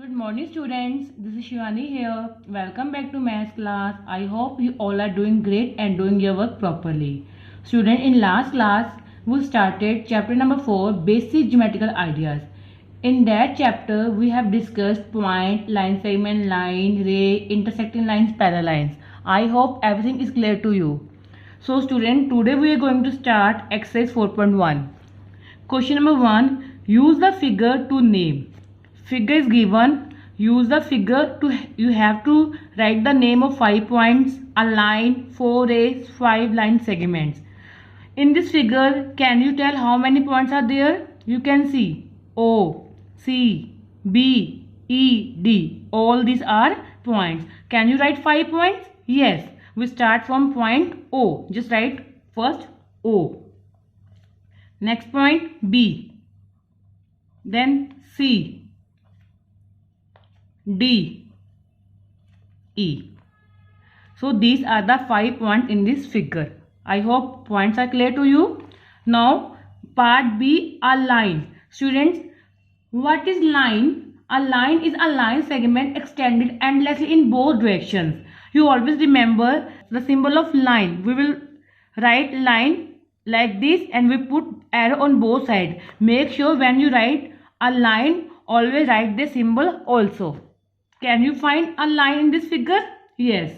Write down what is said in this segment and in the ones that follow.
Good morning students, this is Shivani here. Welcome back to maths class. I hope you all are doing great and doing your work properly. Student, in last class we started chapter number 4, basic geometrical ideas. In that chapter we have discussed point, line segment, line, ray, intersecting lines, parallel lines. I hope everything is clear to you. So student, today we are going to start exercise 4.1. Question number 1, use the figure to name. Figure is given, use the figure to, you have to write the name of 5 points, a line, 4 rays, 5 line segments. In this figure, can you tell how many points are there? You can see O, C, B, E, D. All these are points. Can you write 5 points? Yes. We start from point O. Just write first O. Next point B. Then C. D, E. So these are the 5 points in this figure. I hope points are clear to you. Now part B, a line. Students, what is line? A line is a line segment extended endlessly in both directions. You always remember the symbol of line. We will write line like this and we put arrow on both sides. Make sure when you write a line, always write the symbol also. Can you find a line in this figure? Yes.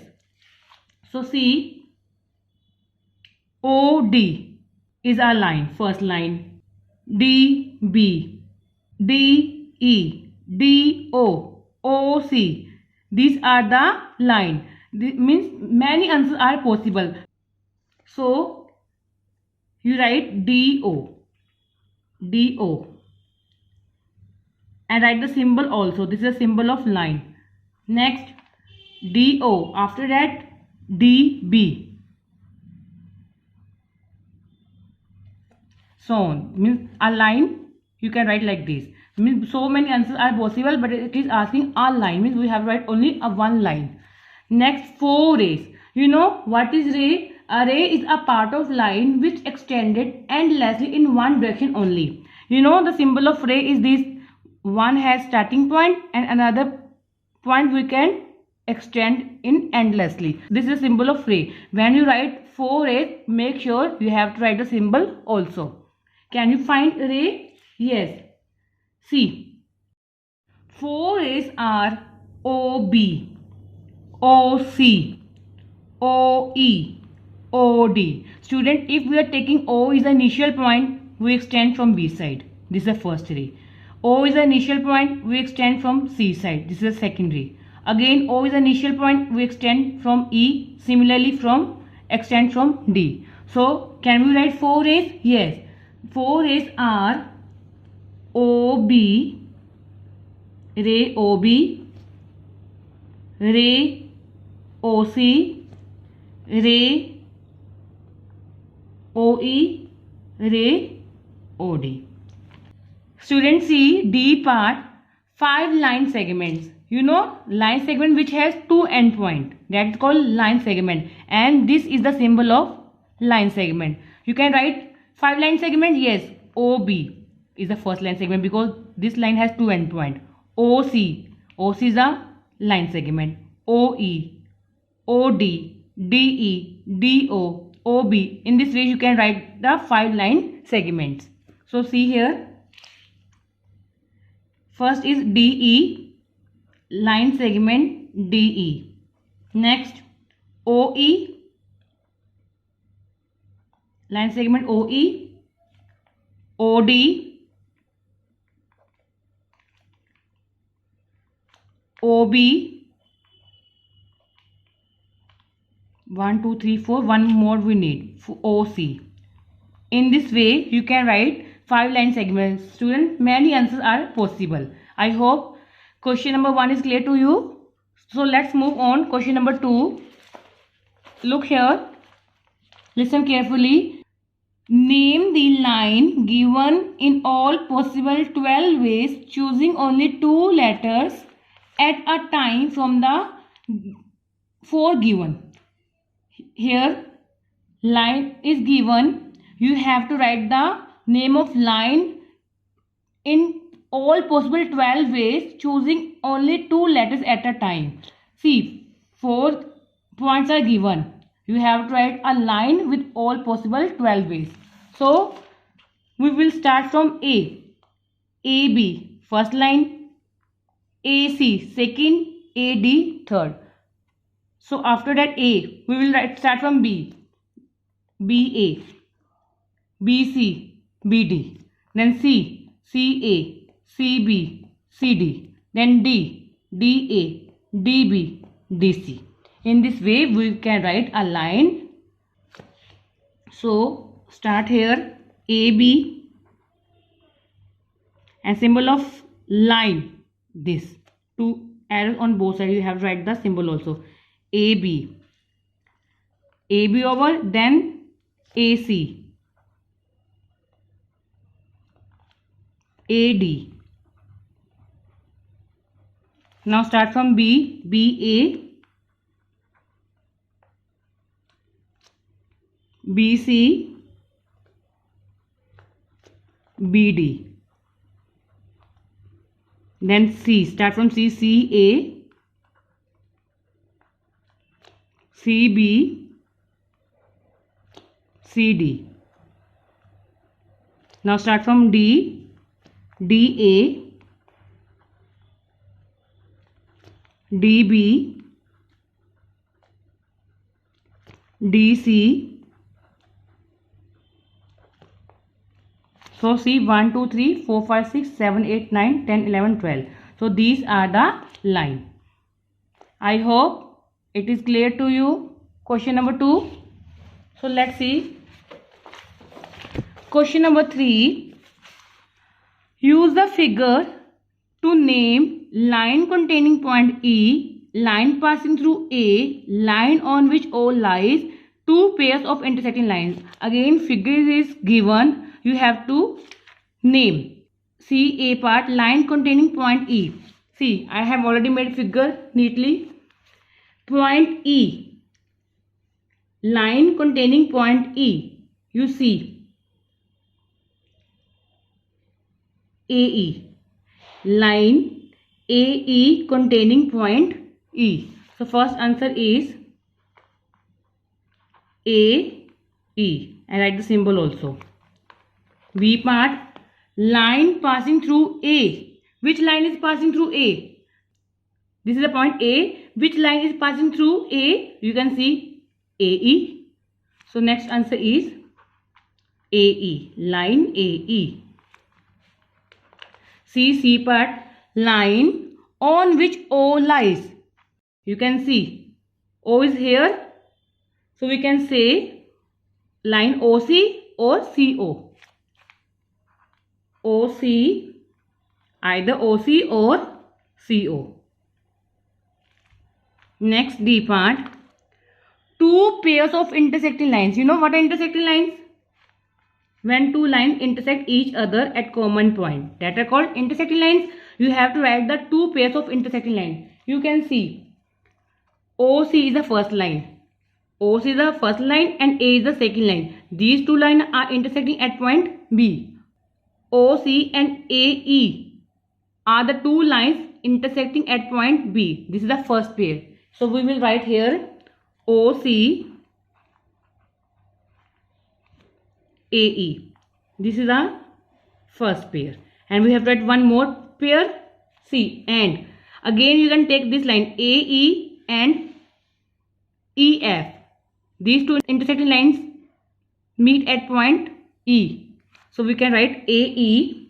So see, OD is a line, first line. DB, DE, DO, OC. These are the line. This means many answers are possible. So you write DO, DO. And write the symbol also. This is a symbol of line. Next, DO. After that, DB. So on. Means a line you can write like this. Means so many answers are possible, but it is asking a line. Means we have to write only a one line. Next, 4 rays. You know what is ray? A ray is a part of line which extended endlessly in one direction only. You know the symbol of ray is this. One has starting point and another point we can extend in endlessly. This is a symbol of ray. When you write 4 rays, make sure you have to write the symbol also. Can you find ray? Yes. See, 4 rays are OB, OC, OE, OD. Student, if we are taking O is the initial point, we extend from B side. This is the first ray. O is the initial point, we extend from C side. This is the second ray. Again, O is the initial point, we extend from E. Similarly, extend from D. So, can we write 4 rays? Yes. 4 rays are OB, ray OB, ray OC, ray OE, ray OD. Students, see D part, 5 line segments. You know line segment which has 2 endpoints. That's called line segment. And this is the symbol of line segment. You can write 5 line segments. Yes, OB is the first line segment because this line has 2 endpoints. OC is a line segment. OE, OD, DE, DO, OB. In this way you can write the 5 line segments. So see here. First is DE, line segment DE. Next, OE, line segment OE, OD, OB, 1, 2, 3, 4, one more we need, OC. In this way, you can write 5 line segments. Students, many answers are possible. I hope question number 1 is clear to you. So let's move on. Question number 2. Look here. Listen carefully. Name the line given in all possible 12 ways, choosing only 2 letters at a time from the 4 given. Here, line is given. You have to write the name of line in all possible 12 ways, choosing only 2 letters at a time. See, 4 points are given. You have to write a line with all possible 12 ways. So, we will start from A. AB, first line. AC, second. AD, third. So, after that A, we will start from B. BA, BC, BD. Then C, CA, CB, CD. Then D, DA, DB, DC. In this way, we can write a line. So, start here AB and symbol of line. This 2 arrows on both sides. You have to write the symbol also. AB. AB over, then AC. AD. Now start from B. BA. BC. BD. Then C. Start from C. CA. CB. CD. Now start from D. DA. DB. DC. So see 1, 2, 3, 4, 5, 6, 7, 8, 9, 10, 11, 12. So these are the line. I hope it is clear to you. Question number 2. So let's see. Question number 3. Use the figure to name line containing point E, line passing through A, line on which O lies, 2 pairs of intersecting lines. Again, figure is given. You have to name. See A part, line containing point E. See, I have already made figure neatly. Point E, line containing point E. You see AE, line AE containing point E. So first answer is AE. I write the symbol also. B part, line passing through A. Which line is passing through A? This is the point A. Which line is passing through A? You can see AE. So next answer is AE, line AE. C part, line on which O lies. You can see O is here. So we can say line OC or CO. OC, either OC or CO. Next D part, 2 pairs of intersecting lines. You know what are intersecting lines? When 2 lines intersect each other at common point, that are called intersecting lines. You have to write the 2 pairs of intersecting lines. You can see OC is the first line. OC is the first line and A is the second line. These 2 lines are intersecting at point B. OC and AE are the 2 lines intersecting at point B. This is the first pair. So we will write here OC AE. This is the first pair. And we have to write one more pair. C. And again you can take this line AE and EF. These 2 intersecting lines meet at point E. So we can write AE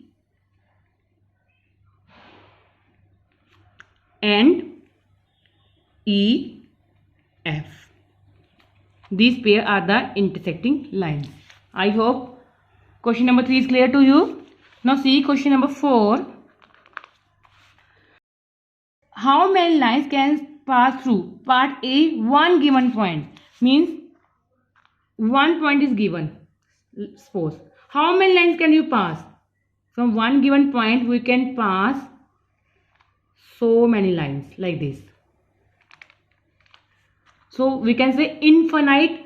and EF. These pair are the intersecting lines. I hope question number 3 is clear to you. Now see question number 4. How many lines can pass through part A one given point? Means one point is given. Suppose. How many lines can you pass? From one given point we can pass so many lines like this. So we can say infinite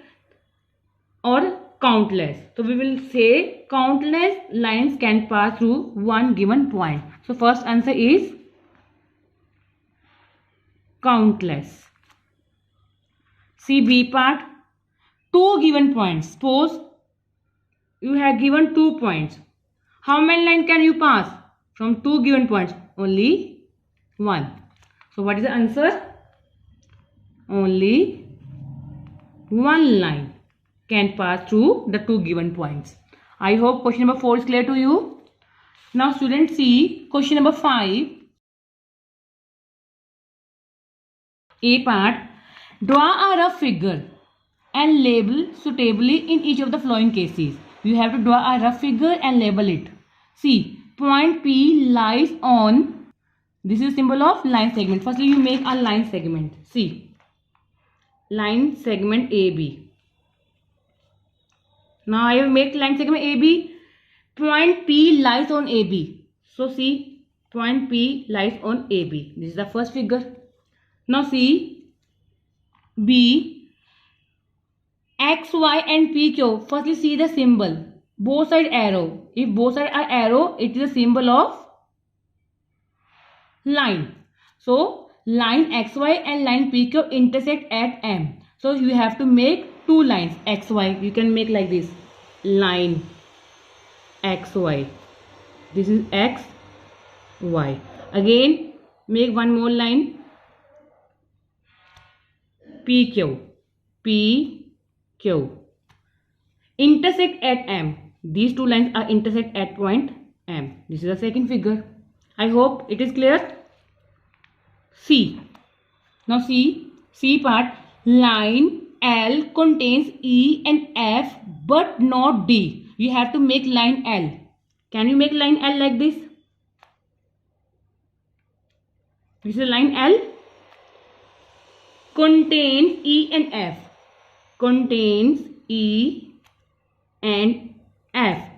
or countless. So we will say countless lines can pass through one given point. So first answer is countless. See B part, two given points. Suppose you have given 2 points. How many lines can you pass from 2 given points? Only 1. So what is the answer? Only 1 line can pass through the 2 given points. I hope question number 4 is clear to you. Now students, see question number 5. A part. Draw a rough figure and label suitably in each of the following cases. You have to draw a rough figure and label it. See, point P lies on, this is symbol of line segment. Firstly, you make a line segment. See, line segment AB. Now I have made line segment AB. Point P lies on AB. So see, point P lies on AB. This is the first figure. Now see, B, X, Y and PQ. Firstly see the symbol. Both side arrow. If both side are arrow, it is a symbol of line. So line XY and line PQ intersect at M. So you have to make two lines XY. You can make like this. Line XY. This is X, Y. Again make one more line. PQ. PQ. Intersect at M. These two lines are intersect at point M. This is the second figure. I hope it is clear. C. Now see, C part. Line L contains E and F but not D. You have to make line L. Can you make line L like this? This is line L. Contains E and F. Contains E and F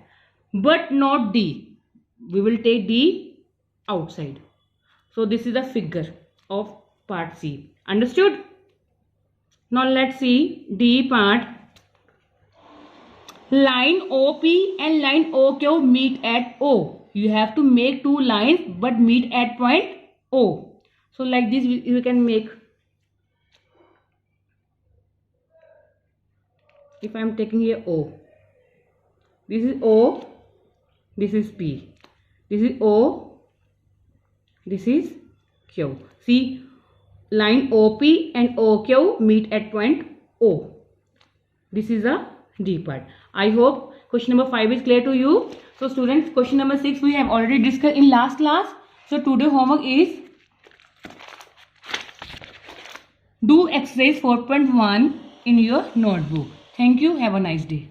but not D. We will take D outside. So this is the figure of part C. Understood? Now let's see D part. Line OP and line OQ meet at O. You have to make two lines but meet at point O. So like this you can make. If I am taking here O, this is O, this is P, this is O, this is Q. See, line OP and OQ meet at point O. This is a D part. I hope question number 5 is clear to you. So students, question number 6 we have already discussed in last class. So today homework is do exercise 4.1 in your notebook. Thank you. Have a nice day.